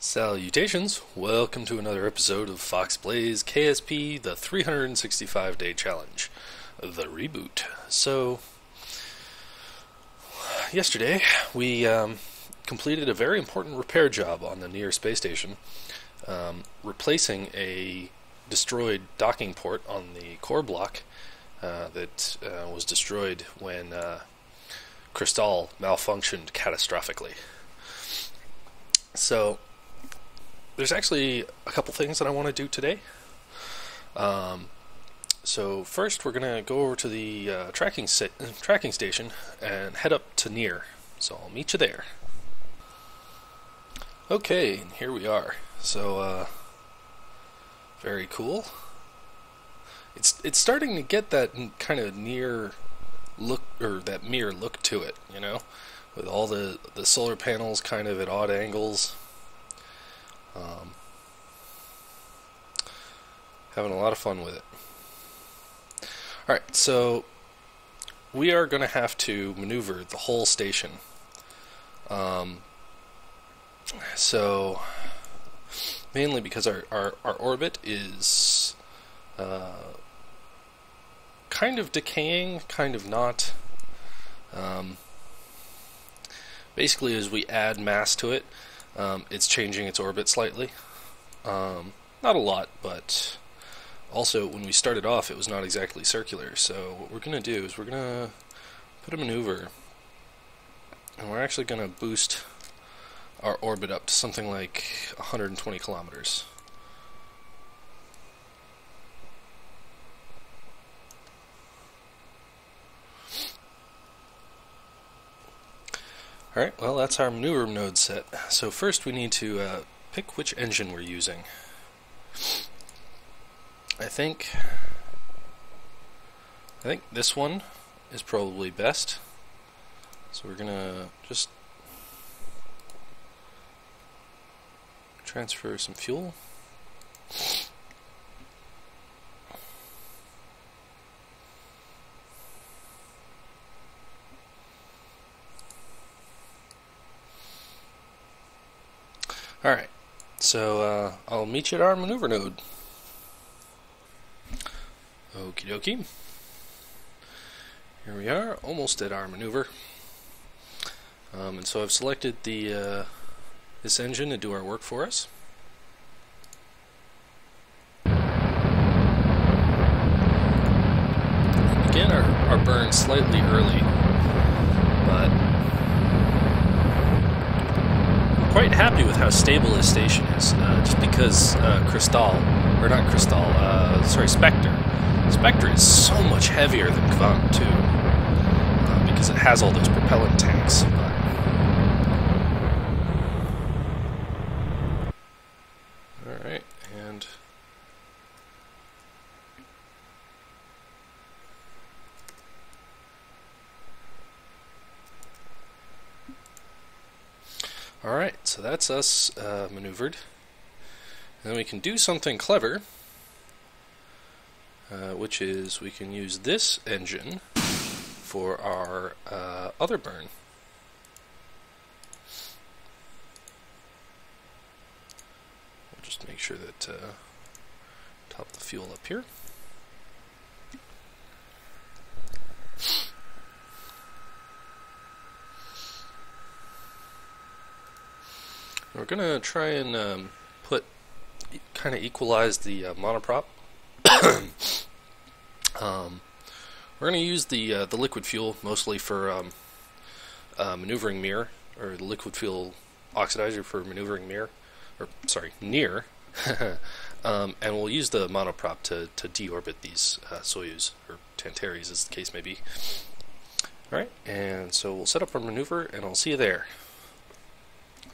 Salutations! Welcome to another episode of Foxx Plays KSP, the 365-day challenge, the reboot. So, yesterday we completed a very important repair job on the Near space station, replacing a destroyed docking port on the core block that was destroyed when Crystal malfunctioned catastrophically. So, there's actually a couple things that I want to do today. So first we're going to go over to the tracking station and head up to Near. So I'll meet you there. Okay, here we are. So very cool. It's starting to get that kind of near look, or that mirror look to it, you know, with all the solar panels kind of at odd angles. Having a lot of fun with it. Alright, so we are going to have to maneuver the whole station. So mainly because our orbit is kind of decaying, kind of not. Basically, as we add mass to it, it's changing its orbit slightly. Not a lot, but also when we started off it was not exactly circular. So what we're going to do is we're going to put a maneuver, and we're actually going to boost our orbit up to something like 120 kilometers. Alright, well, that's our maneuver node set. So first we need to pick which engine we're using. I think this one is probably best. So we're gonna just transfer some fuel. Alright, so I'll meet you at our maneuver node. Okie dokie. Here we are, almost at our maneuver. And so I've selected the this engine to do our work for us. Again, our burn slightly early, but I'm quite happy with how stable this station is, just because Spectre is so much heavier than Kvant too, because it has all those propellant tanks. Alright, and alright, so that's us maneuvered. And then we can do something clever, which is we can use this engine for our other burn. We'll just make sure that top the fuel up here. We're gonna try and kind of equalize the monoprop. We're going to use the liquid fuel mostly for maneuvering Mir, or the liquid fuel oxidizer for maneuvering Mir, or sorry, Near, and we'll use the monoprop to deorbit these Soyuz, or Tantares as the case may be. Alright, and so we'll set up our maneuver and I'll see you there.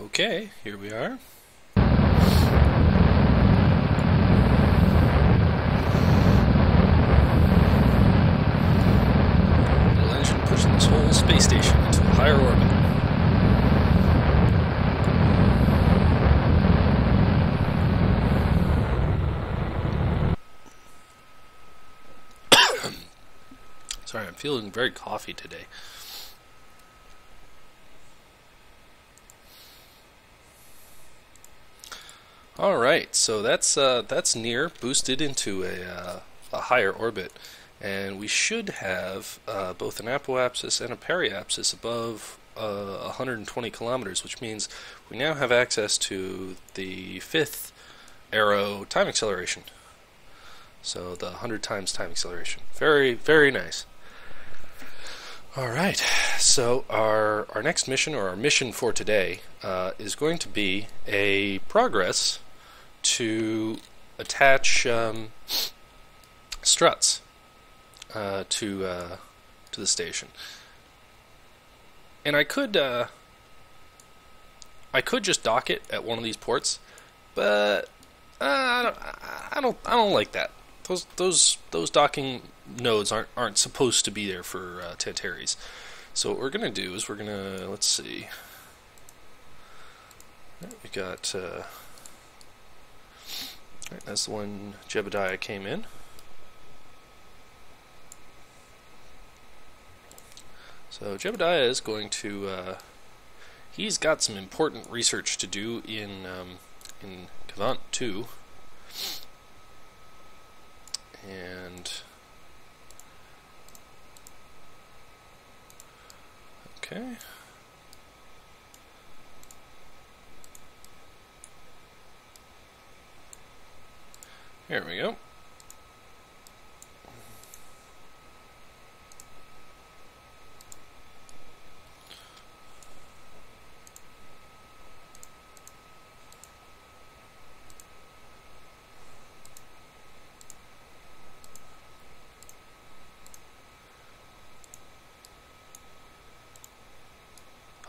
Okay, here we are. Pushing this whole space station into a higher orbit. Sorry, I'm feeling very coffee today. Alright, so that's near boosted into a higher orbit, and we should have both an apoapsis and a periapsis above 120 kilometers, which means we now have access to the fifth arrow time acceleration. So the 100 times time acceleration. Very, very nice. Alright, so our next mission, or our mission for today, is going to be a progress to attach struts to the station. And I could just dock it at one of these ports, but I don't like that. Those docking nodes aren't supposed to be there for Tantares. So what we're gonna do is let's see. We got that's the one Jebediah came in. So Jebediah is going to he's got some important research to do in Cavant 2. And okay. Here we go.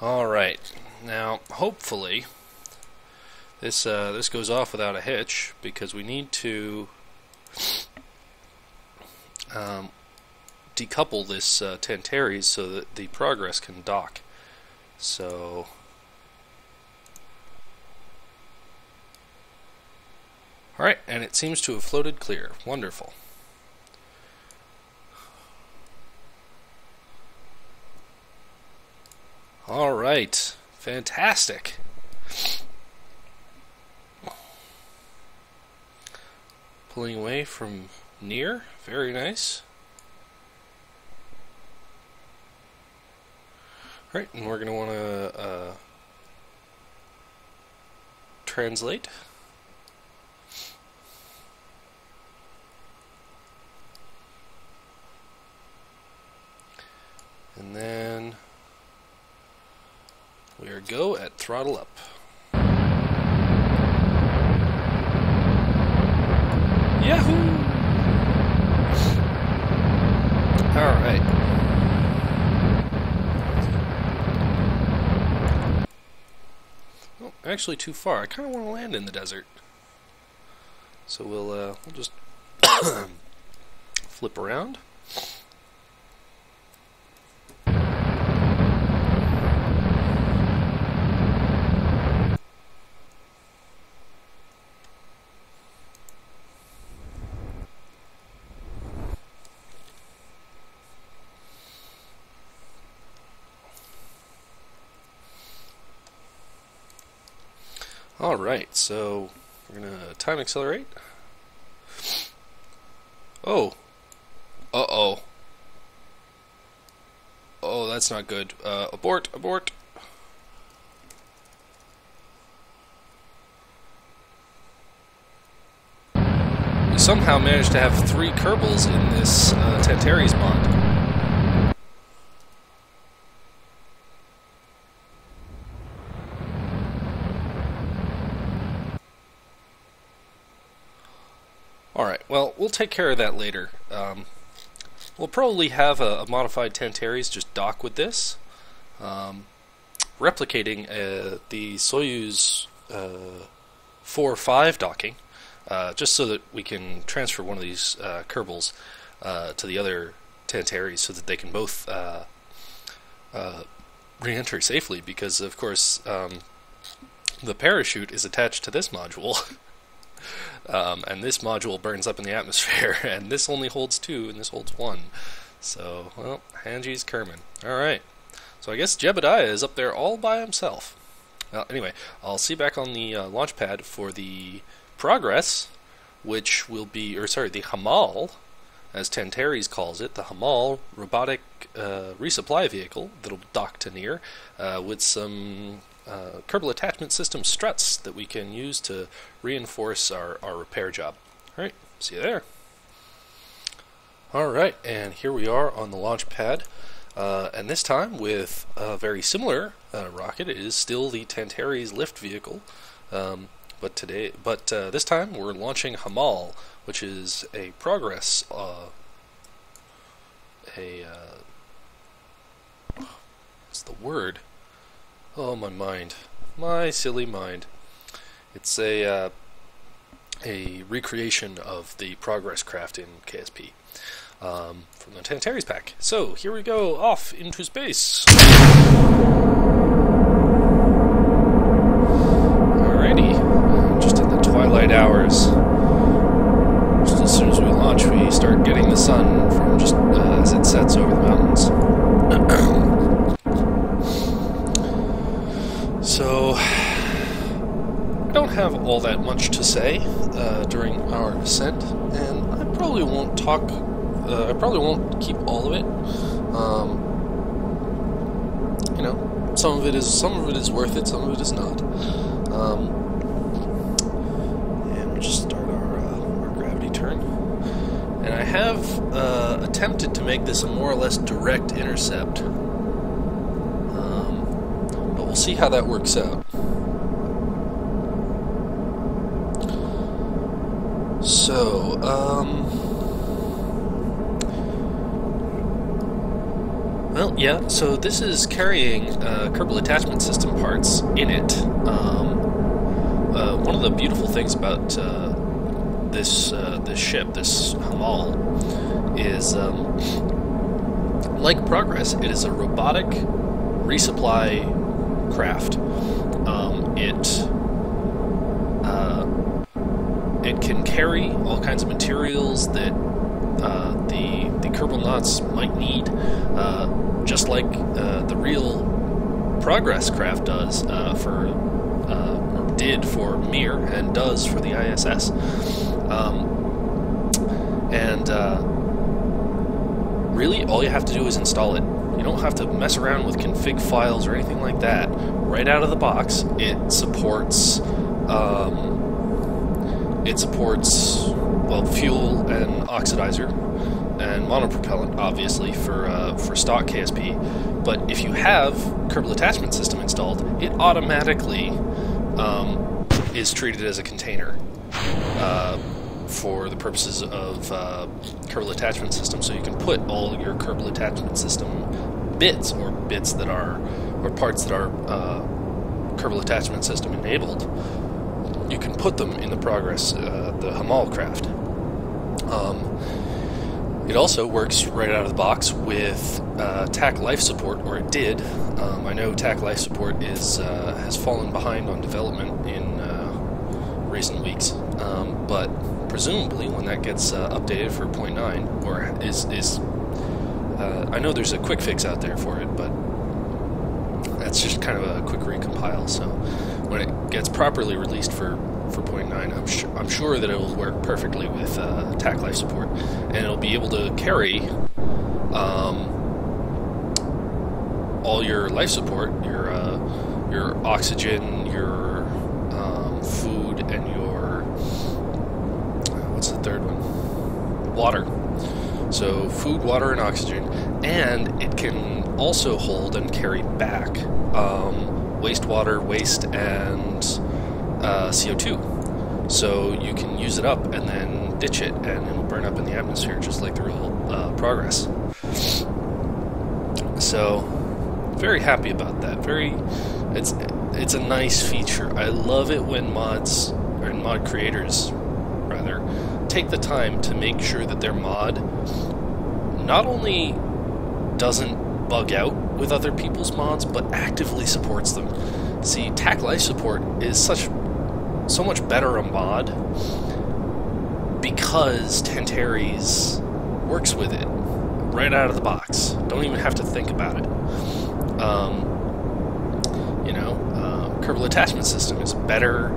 Alright, now hopefully this goes off without a hitch, because we need to decouple this Tantares so that the progress can dock. So alright, and it seems to have floated clear. Wonderful. Alright, fantastic. Pulling away from near, very nice. Alright, and we're going to want to translate. And then we are go at throttle up. Yahoo! Alright. Oh, actually too far. I kind of want to land in the desert. So we'll just flip around. Alright, so we're going to time accelerate. Oh. Uh-oh. Oh, that's not good. Abort, abort. We somehow managed to have 3 Kerbals in this Tantares mod. Alright, well, we'll take care of that later. We'll probably have a modified Tantares just dock with this, replicating the Soyuz 4-5 docking, just so that we can transfer one of these Kerbals to the other Tantares so that they can both re-enter safely, because, of course, the parachute is attached to this module. And this module burns up in the atmosphere, and this only holds 2, and this holds 1. So, well, Hanji's Kerman. Alright. So I guess Jebediah is up there all by himself. Well, anyway, I'll see you back on the launch pad for the Progress, which will be, or sorry, the HAMAL, as Tantares calls it, the HAMAL robotic resupply vehicle that'll dock to Near with some Kerbal Attachment System struts that we can use to reinforce our repair job. Alright, see you there. Alright, and here we are on the launch pad, and this time with a very similar rocket. It is still the Tantares lift vehicle, but this time we're launching HAMAL, which is a Progress, what's the word? Oh, my mind. My silly mind. It's a recreation of the Progress craft in KSP from the Tantares pack. So, here we go, off into space. Alrighty, just in the twilight hours. Just as soon as we launch, we start getting the sun from just as it sets over the mountains. So, I don't have all that much to say during our ascent, and I probably won't talk. I probably won't keep all of it. You know, some of it is worth it, some of it is not. And we'll just start our gravity turn. And I have attempted to make this a more or less direct intercept. We'll see how that works out. So, well, yeah, so this is carrying Kerbal Attachment System parts in it. One of the beautiful things about this ship, this HAMAL, is, like Progress, it is a robotic resupply craft. It can carry all kinds of materials that the Kerbal Knots might need, just like the real Progress craft does or did for Mir and does for the ISS. Really, all you have to do is install it. You don't have to mess around with config files or anything like that. Right out of the box, it supports fuel and oxidizer and monopropellant, obviously, for stock KSP. But if you have Kerbal Attachment System installed, it automatically is treated as a container for the purposes of Kerbal Attachment System. So you can put all your Kerbal Attachment System bits or parts that are Kerbal Attachment System enabled. You can put them in the Progress, the HAMAL craft. It also works right out of the box with TAC life support, or it did. I know TAC life support has fallen behind on development in recent weeks, but presumably when that gets updated for 0.9, or is I know there's a quick fix out there for it, but that's just kind of a quick recompile. So when it gets properly released for 0.9, I'm sure that it will work perfectly with TAC life support, and it'll be able to carry all your life support, your oxygen, your food, and your what's the third one? Water. So food, water, and oxygen, and it can also hold and carry back wastewater, waste, and CO2. So you can use it up and then ditch it, and it'll burn up in the atmosphere just like the real Progress. So very happy about that. It's a nice feature. I love it when mods, or mod creators rather, take the time to make sure that their mod not only doesn't bug out with other people's mods, but actively supports them. See, TAC life support is so much better a mod because Tantares works with it right out of the box. Don't even have to think about it. Kerbal Attachment System is a better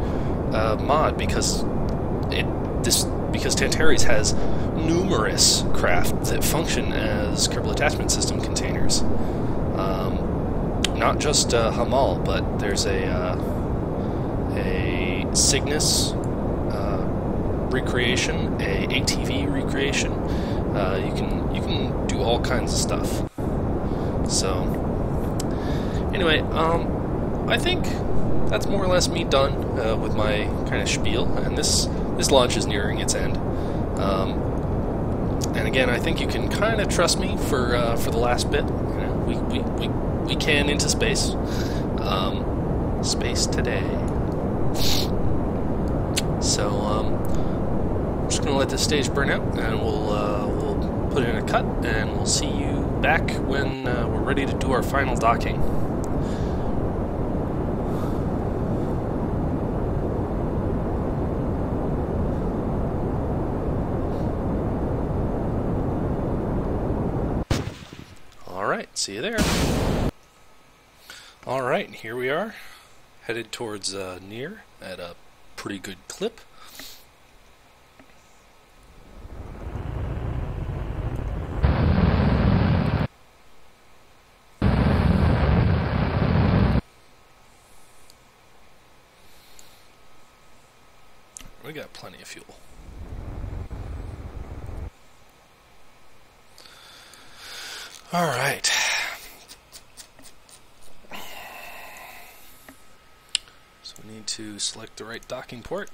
mod because Tantares has numerous craft that function as Kerbal Attachment System containers. Not just HAMAL, but there's a Cygnus recreation, a ATV recreation. You can do all kinds of stuff. So anyway, I think that's more or less me done with my kind of spiel, and this launch is nearing its end. And again, I think you can kind of trust me for the last bit. You know, we can into space. Space today. So I'm just gonna let this stage burn out, and we'll put in a cut, and we'll see you back when we're ready to do our final docking. Alright, see you there. Alright, here we are, headed towards near at a pretty good clip. We got plenty of fuel. Alright. So we need to select the right docking port.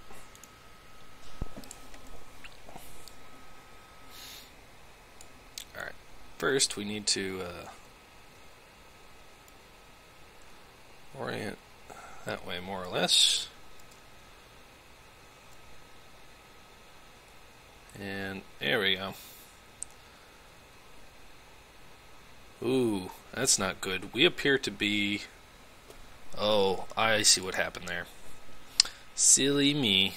Alright. First we need to orient that way more or less. And there we go. Ooh, that's not good. We appear to be... Oh, I see what happened there. Silly me.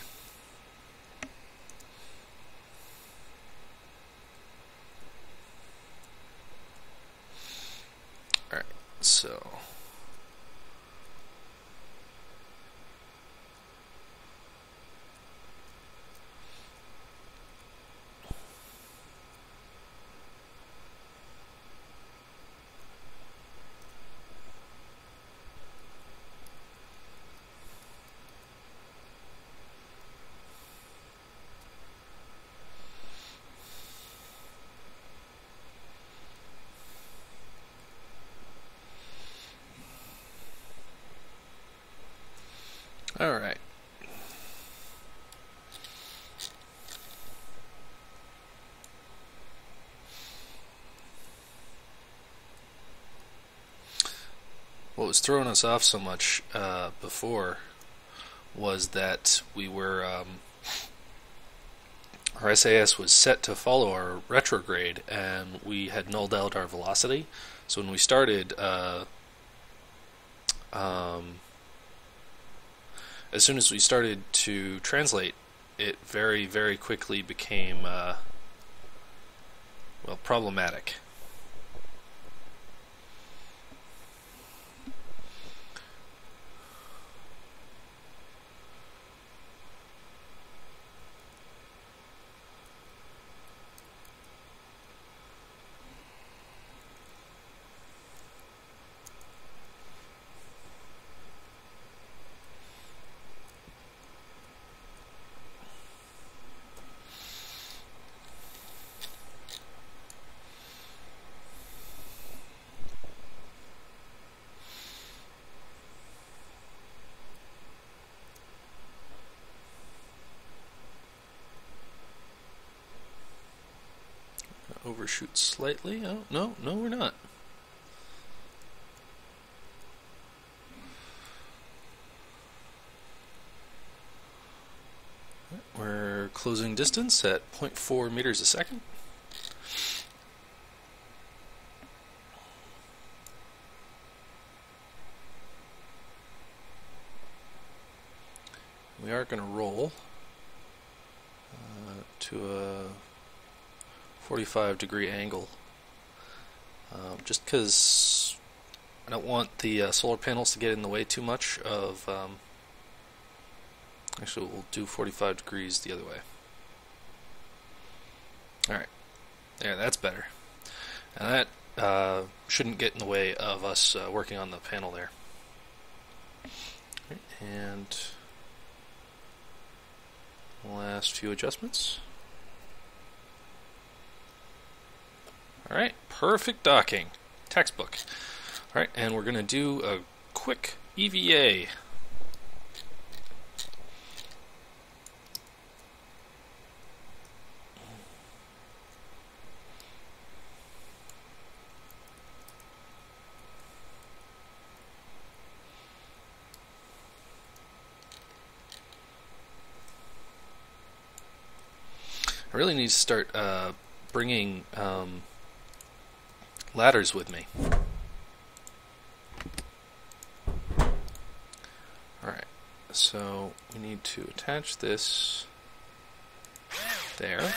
Alright, so... Alright. What was throwing us off so much before was that we were our SAS was set to follow our retrograde, and we had nulled out our velocity. So when we started, as soon as we started to translate, it very, very quickly became, well, problematic. Overshoot slightly. Oh, no, we're not. We're closing distance at 0.4 meters a second. We are going to roll to a 45-degree angle, just because I don't want the solar panels to get in the way too much of... actually, we'll do 45 degrees the other way. Alright, there, that's better. And that shouldn't get in the way of us working on the panel there. Right, and last few adjustments. Alright, perfect docking. Textbook. Alright, and we're going to do a quick EVA. I really need to start bringing ladders with me. Alright, so we need to attach this there.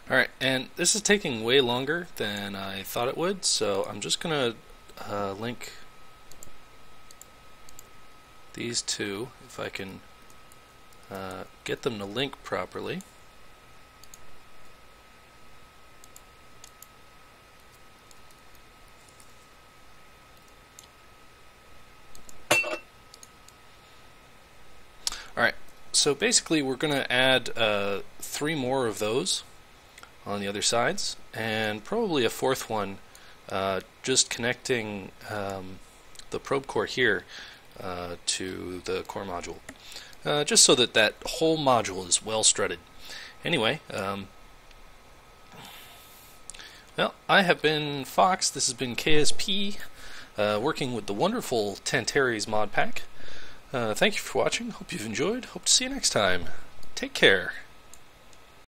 Alright, and this is taking way longer than I thought it would, so I'm just going to link these two, if I can get them to link properly. Alright, so basically we're going to add 3 more of those on the other sides, and probably a 4th one just connecting the probe core here to the core module, just so that that whole module is well strutted. Anyway, well, I have been Fox, this has been KSP, working with the wonderful Tantares Mod Pack. Thank you for watching, hope you've enjoyed, hope to see you next time. Take care.